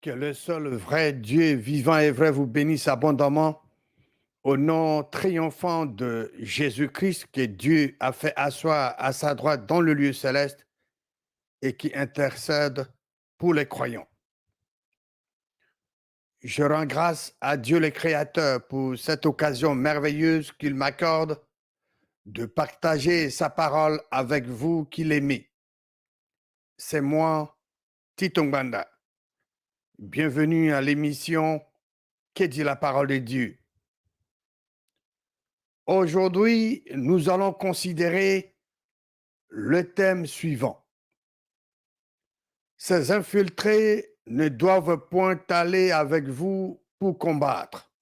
Que le seul vrai Dieu vivant et vrai vous bénisse abondamment au nom triomphant de Jésus-Christ que Dieu a fait asseoir à sa droite dans le lieu céleste et qui intercède pour les croyants. Je rends grâce à Dieu le Créateur pour cette occasion merveilleuse qu'il m'accorde de partager sa parole avec vous qui l'aimez. C'est moi, Tito Ngbanda. Bienvenue à l'émission Que dit la parole de Dieu. Aujourd'hui, nous allons considérer le thème suivant. Ces infiltrés ne doivent point aller avec vous pour combattre.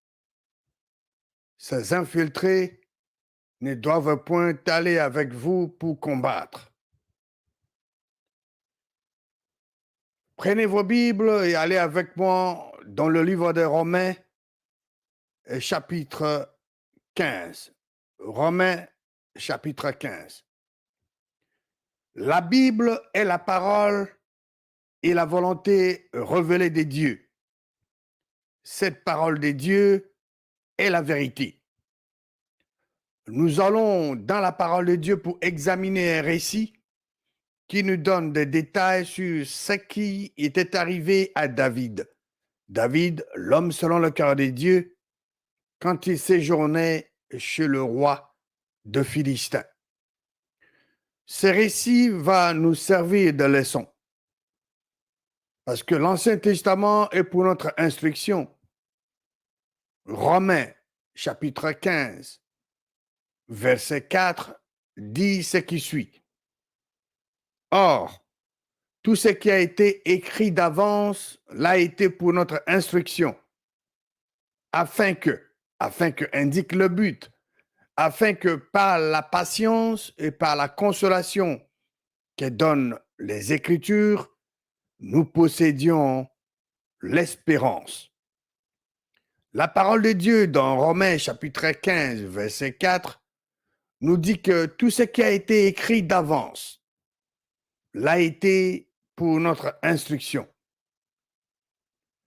Ces infiltrés ne doivent point aller avec vous pour combattre. Prenez vos Bibles et allez avec moi dans le livre des Romains, chapitre 15. Romains, chapitre 15. La Bible est la parole et la volonté révélée de Dieu. Cette parole de Dieu est la vérité. Nous allons dans la parole de Dieu pour examiner un récit qui nous donne des détails sur ce qui était arrivé à David. David, l'homme selon le cœur de Dieu, quand il séjournait chez le roi de Philistin. Ce récit va nous servir de leçon. Parce que l'Ancien Testament est pour notre instruction. Romains, chapitre 15, verset 4, dit ce qui suit. Or, tout ce qui a été écrit d'avance l'a été pour notre instruction, afin que, indique le but, afin que par la patience et par la consolation que donnent les Écritures, nous possédions l'espérance. La parole de Dieu dans Romains chapitre 15, verset 4, nous dit que tout ce qui a été écrit d'avance l'a été pour notre instruction.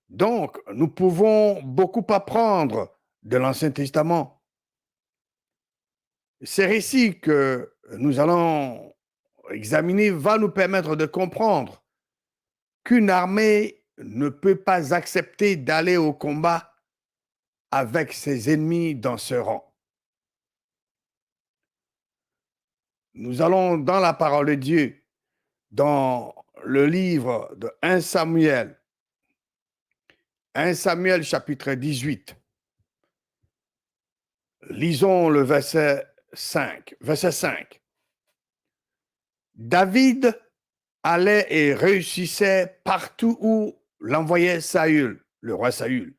Donc, nous pouvons beaucoup apprendre de l'Ancien Testament. Ces récits que nous allons examiner va nous permettre de comprendre qu'une armée ne peut pas accepter d'aller au combat avec ses ennemis dans ce rang. Nous allons dans la parole de Dieu, dans le livre de 1 Samuel, 1 Samuel chapitre 18. Lisons le verset 5. Verset 5. David allait et réussissait partout où l'envoyait Saül, le roi Saül.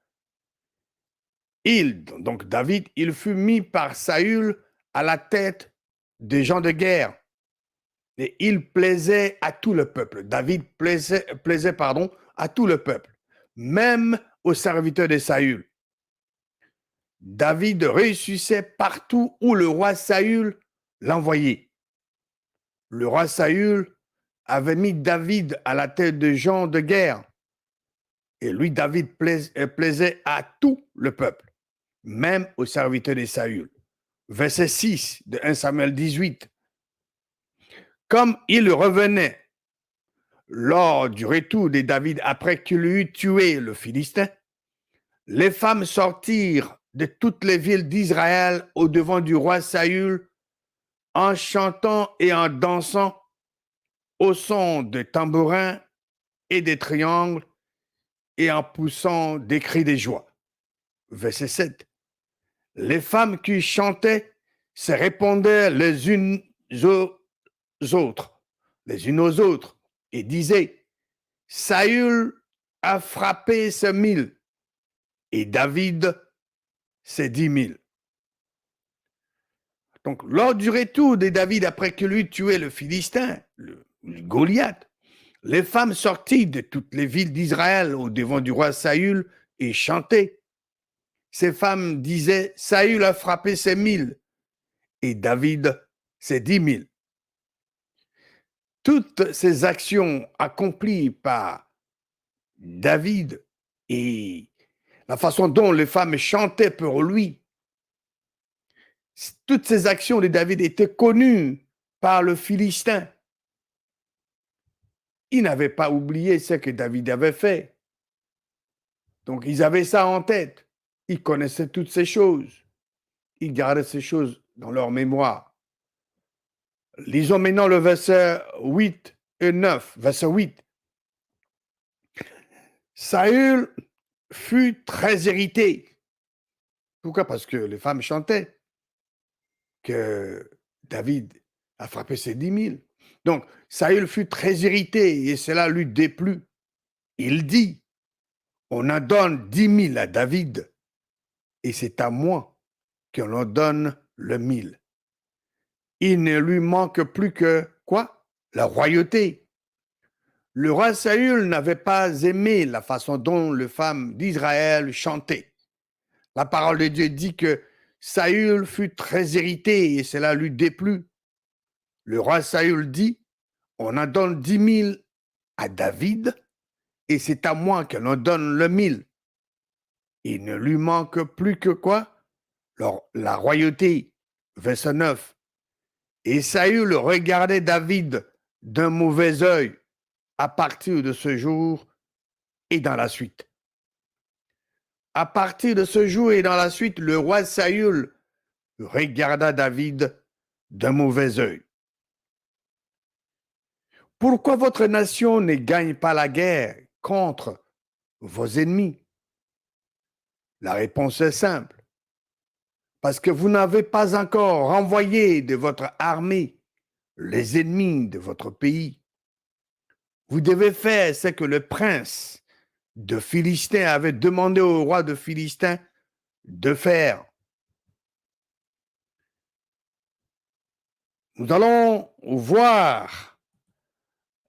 Donc David, il fut mis par Saül à la tête des gens de guerre. Et il plaisait à tout le peuple. David plaisait à tout le peuple, même aux serviteurs de Saül. David réussissait partout où le roi Saül l'envoyait. Le roi Saül avait mis David à la tête de gens de guerre. Et lui, David plaisait à tout le peuple, même aux serviteurs de Saül. Verset 6 de 1 Samuel 18. Comme il revenait lors du retour de David après qu'il eut tué le Philistin, les femmes sortirent de toutes les villes d'Israël au devant du roi Saül en chantant et en dansant au son de tambourins et des triangles et en poussant des cris de joie. Verset 7. Les femmes qui chantaient se répondaient les unes aux autres, et disaient, Saül a frappé ses 1000 et David ses 10 000. Donc, lors du retour de David après que lui tué le Philistin, le Goliath, les femmes sorties de toutes les villes d'Israël au devant du roi Saül et chantaient. Ces femmes disaient, Saül a frappé ses 1000 et David ses 10 000. Toutes ces actions accomplies par David et la façon dont les femmes chantaient pour lui, toutes ces actions de David étaient connues par le Philistin. Ils n'avaient pas oublié ce que David avait fait. Donc, ils avaient ça en tête. Ils connaissaient toutes ces choses. Ils gardaient ces choses dans leur mémoire. Lisons maintenant le verset 8 et 9. Verset 8. Saül fut très irrité. Pourquoi? Parce que les femmes chantaient que David a frappé ses 10 000. Donc, Saül fut très irrité et cela lui déplut. Il dit, on en donne 10 000 à David et c'est à moi qu'on en donne le 1000. Il ne lui manque plus que quoi? La royauté. Le roi Saül n'avait pas aimé la façon dont les femmes d'Israël chantaient. La parole de Dieu dit que Saül fut très irrité et cela lui déplut. Le roi Saül dit, on en donne 10 000 à David et c'est à moi qu'on en donne le 1000. Il ne lui manque plus que quoi? La royauté. Verset 9. Et Saül regardait David d'un mauvais œil à partir de ce jour et dans la suite. À partir de ce jour et dans la suite, le roi Saül regarda David d'un mauvais œil. Pourquoi votre nation ne gagne pas la guerre contre vos ennemis? La réponse est simple. Parce que vous n'avez pas encore renvoyé de votre armée les ennemis de votre pays. Vous devez faire ce que le prince de Philistin avait demandé au roi de Philistin de faire. Nous allons voir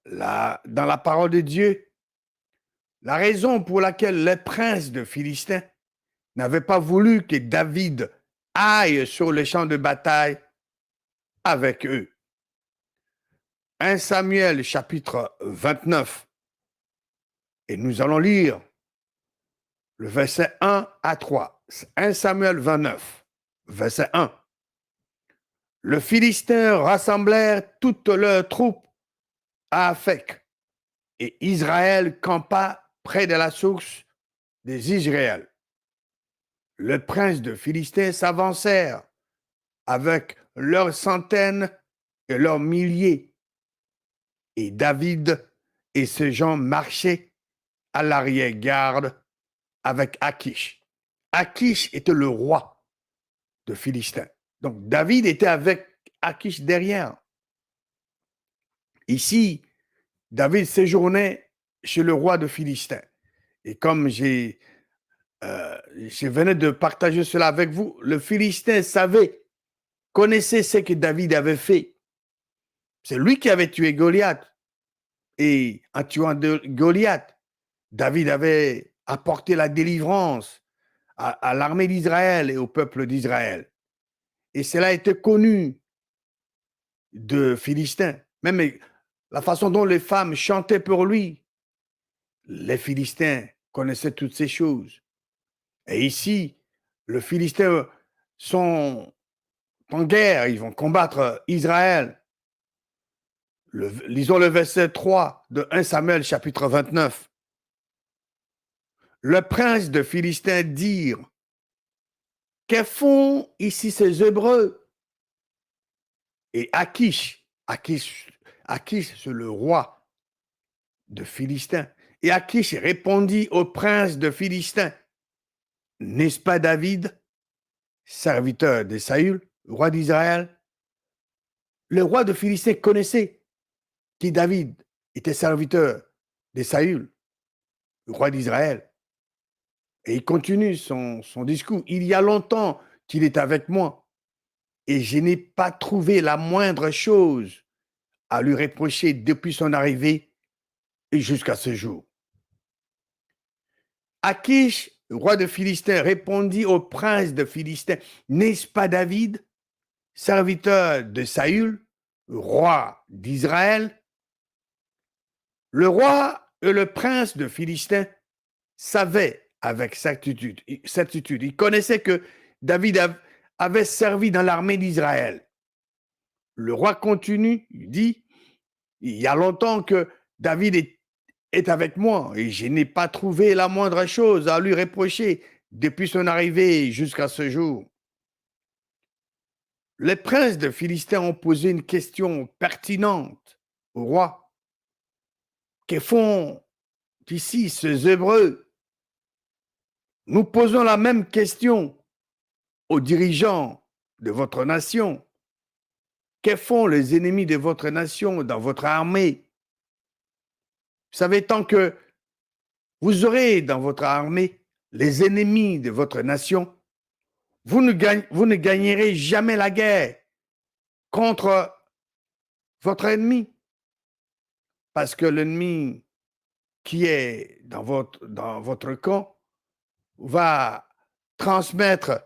dans la parole de Dieu la raison pour laquelle les princes de Philistin n'avaient pas voulu que David aille sur le champ de bataille avec eux. 1 Samuel chapitre 29 et nous allons lire le verset 1 à 3. 1 Samuel 29, verset 1. Les Philistins rassemblèrent toutes leurs troupes à Aphek et Israël campa près de la source des Israël. Les princes de Philistins s'avancèrent avec leurs centaines et leurs milliers. Et David et ses gens marchaient à l'arrière-garde avec Achish. Achish était le roi de Philistin. Donc David était avec Achish derrière. Ici, David séjournait chez le roi de Philistin. Et comme je venais de partager cela avec vous, le Philistin connaissait ce que David avait fait. C'est lui qui avait tué Goliath. Et en tuant Goliath, David avait apporté la délivrance à l'armée d'Israël et au peuple d'Israël. Et cela était connu de Philistins. Même la façon dont les femmes chantaient pour lui, les Philistins connaissaient toutes ces choses. Et ici, les Philistins sont en guerre, ils vont combattre Israël. Lisons le verset 3 de 1 Samuel chapitre 29. Le prince de Philistin dirent, que font ici ces Hébreux? Et Achish, c'est le roi de Philistin. Et Achish répondit au prince de Philistin, n'est-ce pas David, serviteur de Saül, roi d'Israël? Le roi de Philistin connaissait que David était serviteur de Saül, roi d'Israël. Et il continue son discours. Il y a longtemps qu'il est avec moi et je n'ai pas trouvé la moindre chose à lui reprocher depuis son arrivée et jusqu'à ce jour. Achish, roi de Philistin, répondit au prince de Philistin, n'est-ce pas David, serviteur de Saül, roi d'Israël? Le roi Et le prince de Philistin savait avec certitude, il connaissait que David avait servi dans l'armée d'Israël. Le roi continue, il dit, il y a longtemps que David est avec moi et je n'ai pas trouvé la moindre chose à lui reprocher depuis son arrivée jusqu'à ce jour. Les princes de Philistin ont posé une question pertinente au roi. Que font ici ces Hébreux? Nous posons la même question aux dirigeants de votre nation. Que font les ennemis de votre nation dans votre armée? Vous savez, tant que vous aurez dans votre armée les ennemis de votre nation, vous ne gagnerez jamais la guerre contre votre ennemi. Parce que l'ennemi qui est dans votre camp va transmettre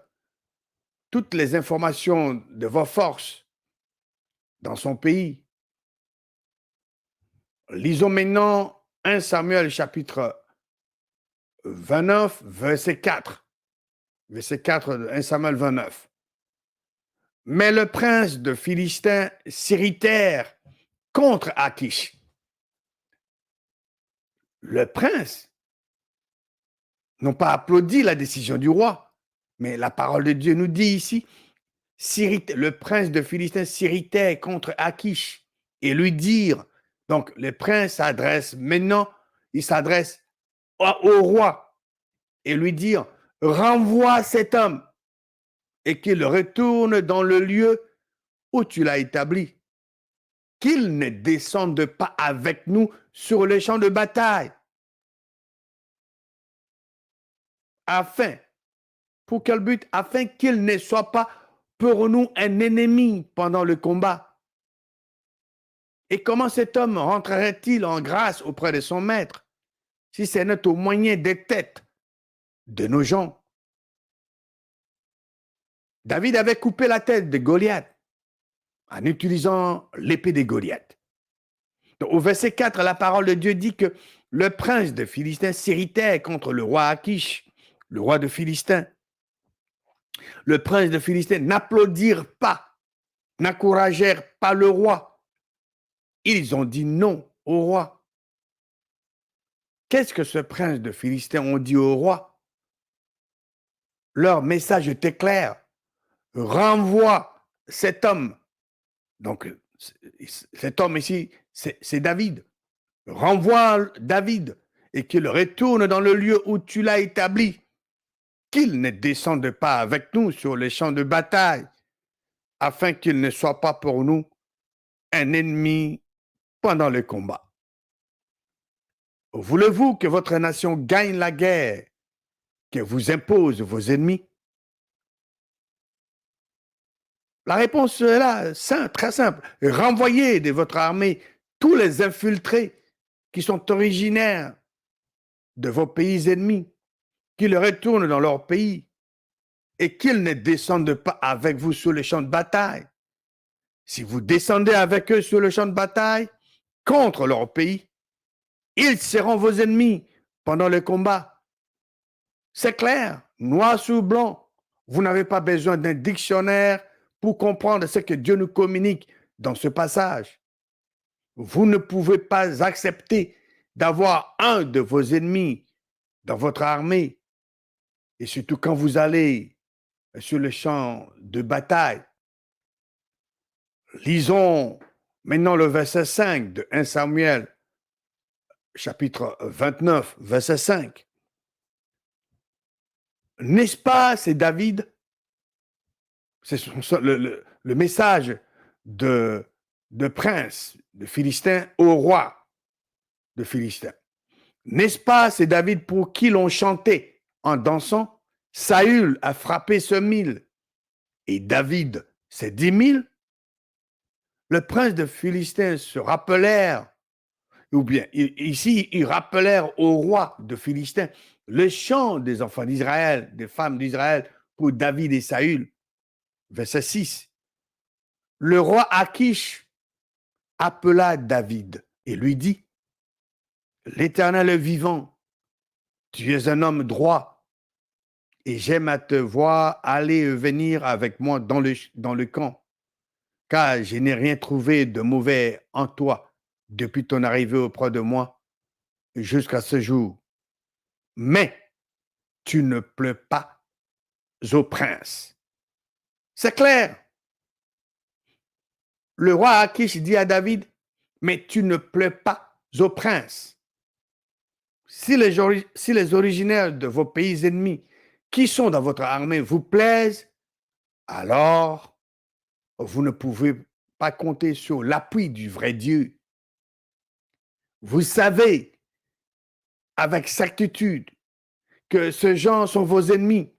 toutes les informations de vos forces dans son pays. Lisons maintenant 1 Samuel chapitre 29, verset 4. Verset 4 de 1 Samuel 29. Mais le prince de Philistin s'irritèrent contre Akish. Le prince n'ont pas applaudi la décision du roi, mais la parole de Dieu nous dit ici, le prince de Philistin s'irritait contre Akish et lui dire, donc le prince s'adresse maintenant, il s'adresse au roi et lui dire, renvoie cet homme et qu'il retourne dans le lieu où tu l'as établi, qu'il ne descende pas avec nous sur les champs de bataille, pour quel but? Afin qu'il ne soit pas pour nous un ennemi pendant le combat. Et comment cet homme rentrerait-il en grâce auprès de son maître si c'est notre moyen des têtes de nos gens? David avait coupé la tête de Goliath en utilisant l'épée de Goliath. Donc, au verset 4, la parole de Dieu dit que le prince de Philistin s'irritait contre le roi Akish, le roi de Philistin. Le prince de Philistin n'applaudirent pas, n'encouragèrent pas le roi. Ils ont dit non au roi. Qu'est-ce que ce prince de Philistin ont dit au roi? Leur message était clair. Renvoie cet homme. Donc, cet homme ici, c'est David. Renvoie David et qu'il retourne dans le lieu où tu l'as établi. Qu'il ne descende pas avec nous sur les champs de bataille, afin qu'il ne soit pas pour nous un ennemi pendant le combat. Voulez-vous que votre nation gagne la guerre que vous imposent vos ennemis? La réponse est là, très simple. Renvoyez de votre armée tous les infiltrés qui sont originaires de vos pays ennemis, qu'ils retournent dans leur pays et qu'ils ne descendent pas avec vous sur le champ de bataille. Si vous descendez avec eux sur le champ de bataille contre leur pays, ils seront vos ennemis pendant le combat. C'est clair, noir sur blanc. Vous n'avez pas besoin d'un dictionnaire pour comprendre ce que Dieu nous communique dans ce passage. Vous ne pouvez pas accepter d'avoir un de vos ennemis dans votre armée, et surtout quand vous allez sur le champ de bataille. Lisons maintenant le verset 5 de 1 Samuel, chapitre 29, verset 5. N'est-ce pas, c'est David? C'est le message de prince de Philistin au roi de Philistin. N'est-ce pas, c'est David pour qui l'on chantait en dansant? Saül a frappé ce 1000 et David c'est 10 000. Le prince de Philistin se rappelèrent, ou bien ici, ils rappelèrent au roi de Philistin le chant des enfants d'Israël, des femmes d'Israël pour David et Saül. Verset 6. Le roi Akish appela David et lui dit, L'Éternel est vivant. Tu es un homme droit et j'aime à te voir aller et venir avec moi dans le camp, car je n'ai rien trouvé de mauvais en toi depuis ton arrivée auprès de moi jusqu'à ce jour. Mais tu ne plais pas au prince. C'est clair. Le roi Akish dit à David, mais tu ne plais pas au prince. Si les originaires de vos pays ennemis qui sont dans votre armée vous plaisent, alors vous ne pouvez pas compter sur l'appui du vrai Dieu. Vous savez avec certitude que ces gens sont vos ennemis.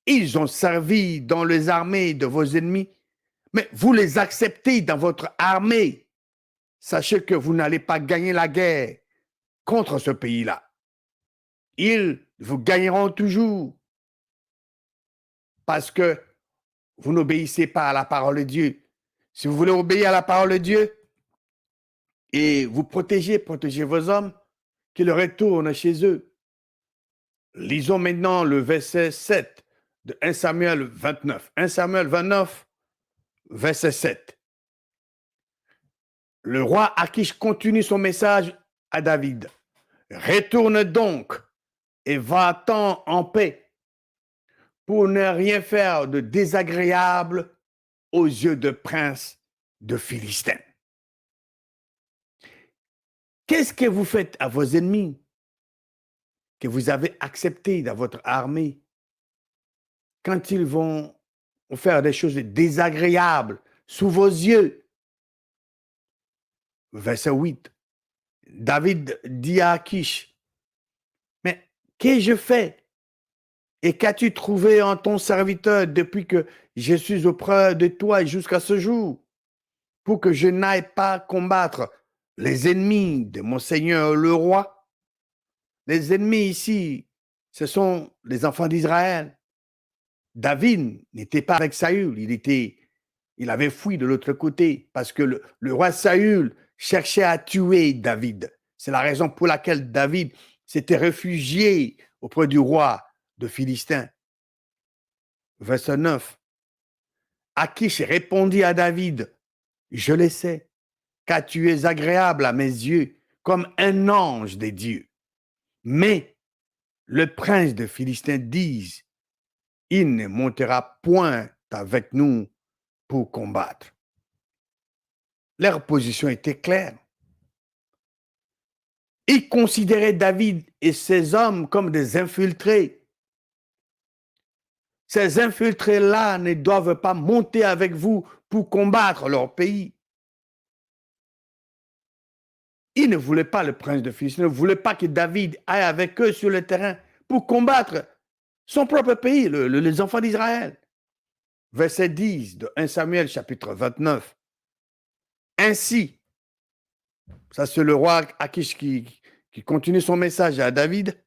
Ils ont servi dans les armées de vos ennemis, mais vous les acceptez dans votre armée. Sachez que vous n'allez pas gagner la guerre contre ce pays-là. Ils vous gagneront toujours parce que vous n'obéissez pas à la parole de Dieu. Si vous voulez obéir à la parole de Dieu et vous protégez vos hommes, qu'ils retournent chez eux. Lisons maintenant le verset 7 de 1 Samuel 29. 1 Samuel 29, verset 7. Le roi Akish continue son message à David. Retourne donc et va-t'en en paix pour ne rien faire de désagréable aux yeux de prince de Philistins. Qu'est-ce que vous faites à vos ennemis que vous avez acceptés dans votre armée quand ils vont faire des choses désagréables sous vos yeux? Verset 8. David dit à Akish, mais qu'ai-je fait? Et qu'as-tu trouvé en ton serviteur depuis que je suis auprès de toi jusqu'à ce jour, pour que je n'aille pas combattre les ennemis de mon Seigneur le roi? Les ennemis ici, ce sont les enfants d'Israël. David n'était pas avec Saül, il avait fui de l'autre côté parce que le roi Saül cherchait à tuer David. C'est la raison pour laquelle David s'était réfugié auprès du roi de Philistin. Verset 9. Akish répondit à David, je le sais, car tu es agréable à mes yeux comme un ange des dieux. Mais le prince de Philistin dit, il ne montera point avec nous pour combattre. Leur position était claire. Ils considéraient David et ses hommes comme des infiltrés. Ces infiltrés-là ne doivent pas monter avec vous pour combattre leur pays. Ils ne voulaient pas le prince de Philistin, ne voulaient pas que David aille avec eux sur le terrain pour combattre son propre pays, les enfants d'Israël. Verset 10 de 1 Samuel chapitre 29. Ainsi, ça c'est le roi Akish qui continue son message à David.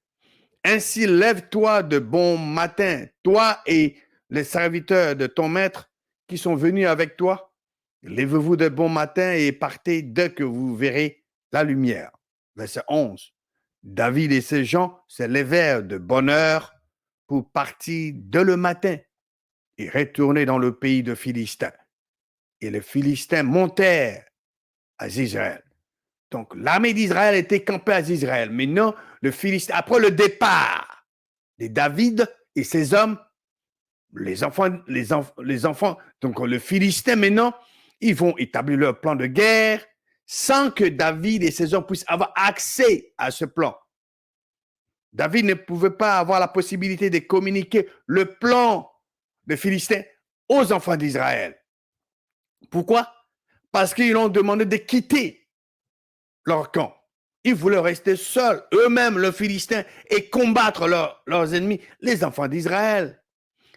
Ainsi, lève-toi de bon matin, toi et les serviteurs de ton maître qui sont venus avec toi. Lèvez-vous de bon matin et partez dès que vous verrez la lumière. Verset 11. David et ses gens se levèrent de bonne heure pour partir dès le matin et retourner dans le pays de Philistins. Et les Philistins montèrent à Israël. Donc, l'armée d'Israël était campée à Israël. Maintenant, le Philistin, après le départ de David et ses hommes, les enfants, donc le Philistin maintenant, ils vont établir leur plan de guerre sans que David et ses hommes puissent avoir accès à ce plan. David ne pouvait pas avoir la possibilité de communiquer le plan des Philistins aux enfants d'Israël. Pourquoi? Parce qu'ils ont demandé de quitter leur camp. Ils voulaient rester seuls, eux-mêmes, les Philistins, et combattre leurs ennemis, les enfants d'Israël.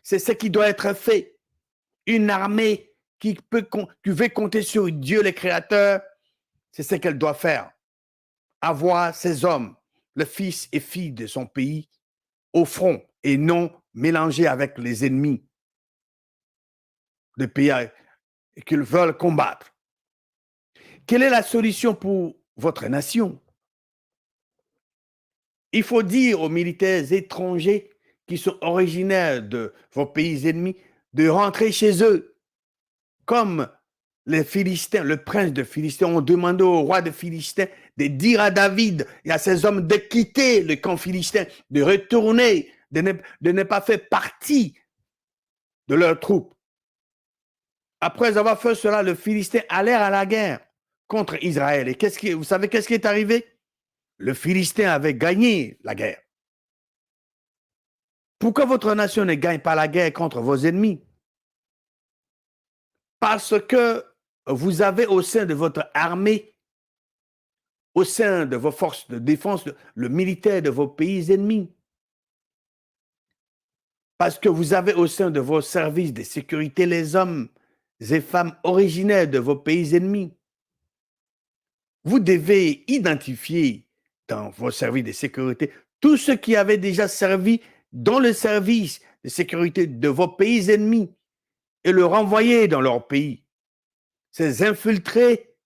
C'est ce qui doit être fait. Une armée qui veut compter sur Dieu, le Créateur, c'est ce qu'elle doit faire. Avoir ses hommes, le fils et filles de son pays, au front et non mélanger avec les ennemis des pays qu'ils veulent combattre. Quelle est la solution pour votre nation? Il faut dire aux militaires étrangers qui sont originaires de vos pays ennemis de rentrer chez eux, comme les Philistins, le prince de Philistin, ont demandé au roi de Philistin de dire à David et à ses hommes de quitter le camp philistin, de retourner, de ne pas faire partie de leurs troupes. Après avoir fait cela, les Philistins allèrent à la guerre contre Israël. Et vous savez qu'est-ce qui est arrivé? Le Philistin avait gagné la guerre. Pourquoi votre nation ne gagne pas la guerre contre vos ennemis? Parce que vous avez au sein de votre armée, au sein de vos forces de défense, le militaire de vos pays ennemis. Parce que vous avez au sein de vos services de sécurité les hommes et femmes originaires de vos pays ennemis. Vous devez identifier dans vos services de sécurité tous ceux qui avaient déjà servi dans le service de sécurité de vos pays ennemis et le renvoyer dans leur pays. Ces infiltrés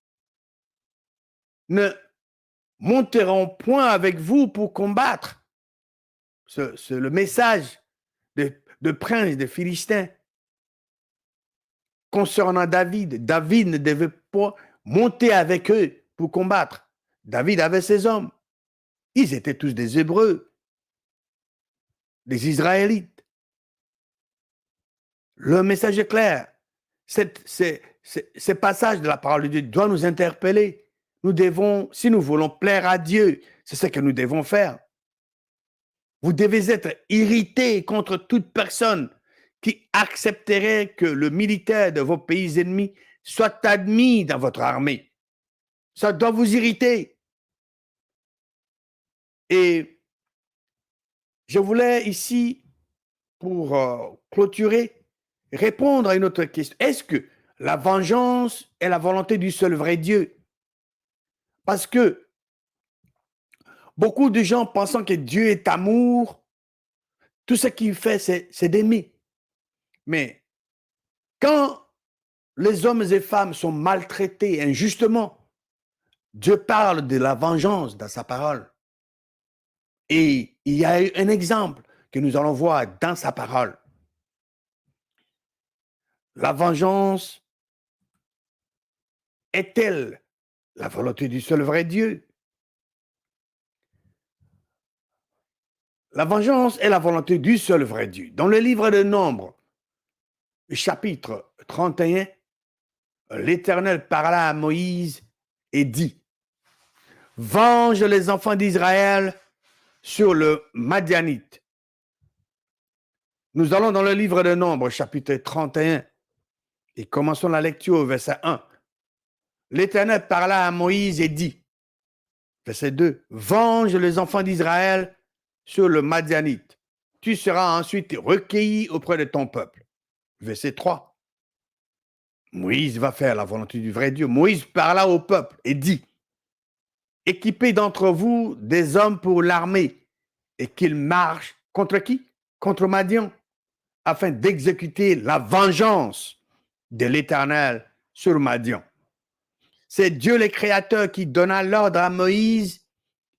ne monteront point avec vous pour combattre. C'est le message de prince de Philistins concernant David. David ne devait pas monter avec eux pour combattre. David avait ses hommes. Ils étaient tous des Hébreux, des Israélites. Le message est clair. Ces passages de la parole de Dieu doivent nous interpeller. Nous devons, si nous voulons plaire à Dieu, c'est ce que nous devons faire. Vous devez être irrité contre toute personne qui accepterait que le militaire de vos pays ennemis soit admis dans votre armée. Ça doit vous irriter. Et je voulais ici, pour clôturer, répondre à une autre question. Est-ce que la vengeance est la volonté du seul vrai Dieu? Parce que beaucoup de gens pensant que Dieu est amour, tout ce qu'il fait, c'est d'aimer. Mais quand les hommes et femmes sont maltraités injustement, Dieu parle de la vengeance dans sa parole. Et il y a un exemple que nous allons voir dans sa parole. La vengeance est-elle la volonté du seul vrai Dieu? La vengeance est la volonté du seul vrai Dieu. Dans le livre de Nombres, chapitre 31, l'Éternel parla à Moïse et dit: Venge les enfants d'Israël sur le Madianite. Nous allons dans le livre de Nombres, chapitre 31, et commençons la lecture au verset 1. L'Éternel parla à Moïse et dit, verset 2, Venge les enfants d'Israël sur le Madianite. Tu seras ensuite recueilli auprès de ton peuple. Verset 3. Moïse va faire la volonté du vrai Dieu. Moïse parla au peuple et dit, équipez d'entre vous des hommes pour l'armée et qu'ils marchent contre qui? Contre Madian, afin d'exécuter la vengeance de l'Éternel sur Madian. C'est Dieu le Créateur qui donna l'ordre à Moïse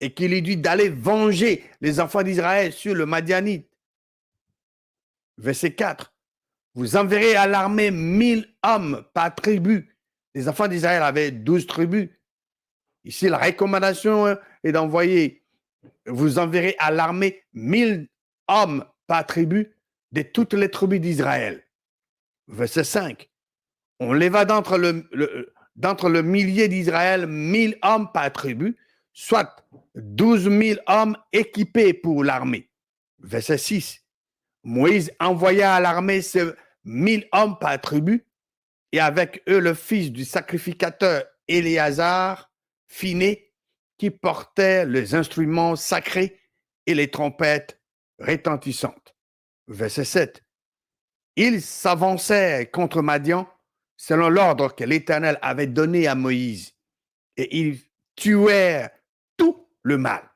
et qui lui dit d'aller venger les enfants d'Israël sur le Madianite. Verset 4. Vous enverrez à l'armée 1000 hommes par tribu. Les enfants d'Israël avaient 12 tribus. Ici, la recommandation est d'envoyer, vous enverrez à l'armée 1000 hommes par tribu de toutes les tribus d'Israël. Verset 5. On leva d'entre le millier d'Israël 1000 hommes par tribu, soit 12 000 hommes équipés pour l'armée. Verset 6. Moïse envoya à l'armée ces 1000 hommes par tribu, et avec eux le fils du sacrificateur Éléazar, Phiné, qui portait les instruments sacrés et les trompettes retentissantes. Verset 7. Ils s'avançaient contre Madian selon l'ordre que l'Éternel avait donné à Moïse, et ils tuèrent tout le mal.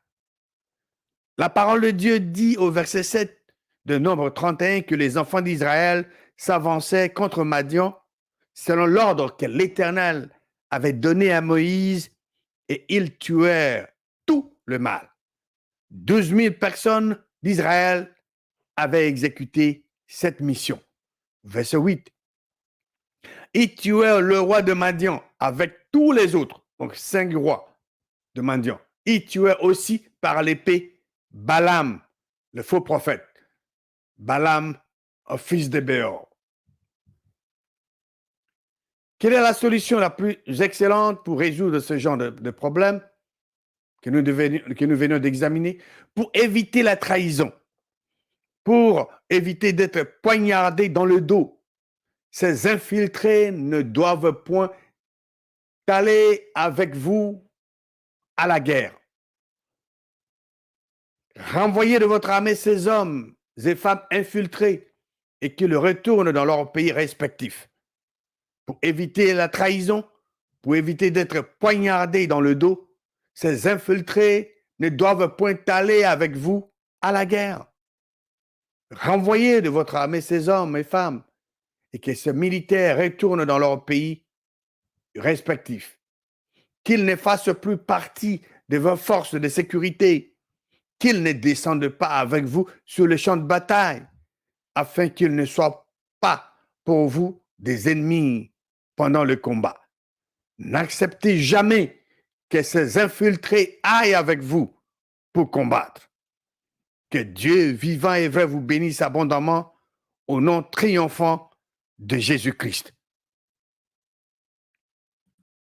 La parole de Dieu dit au verset 7 de Nombre 31 que les enfants d'Israël s'avançaient contre Madian selon l'ordre que l'Éternel avait donné à Moïse, et ils tuèrent tout le mal. 12 000 personnes d'Israël avaient exécuté cette mission. Verset 8. Ils tuèrent le roi de Madian avec tous les autres, donc 5 rois de Madian. Ils tuèrent aussi par l'épée Balaam, le faux prophète. Balaam, un fils de Béor. Quelle est la solution la plus excellente pour résoudre ce genre de problème que nous venons d'examiner? Pour éviter la trahison, pour éviter d'être poignardés dans le dos. Ces infiltrés ne doivent point aller avec vous à la guerre. Renvoyez de votre armée ces hommes et femmes infiltrés et qu'ils retournent dans leur pays respectif. Pour éviter la trahison, pour éviter d'être poignardés dans le dos, ces infiltrés ne doivent point aller avec vous à la guerre. Renvoyez de votre armée ces hommes et femmes et que ces militaires retournent dans leur pays respectif. Qu'ils ne fassent plus partie de vos forces de sécurité, qu'ils ne descendent pas avec vous sur le champ de bataille, afin qu'ils ne soient pas pour vous des ennemis pendant le combat. N'acceptez jamais que ces infiltrés aillent avec vous pour combattre. Que Dieu vivant et vrai vous bénisse abondamment au nom triomphant de Jésus-Christ.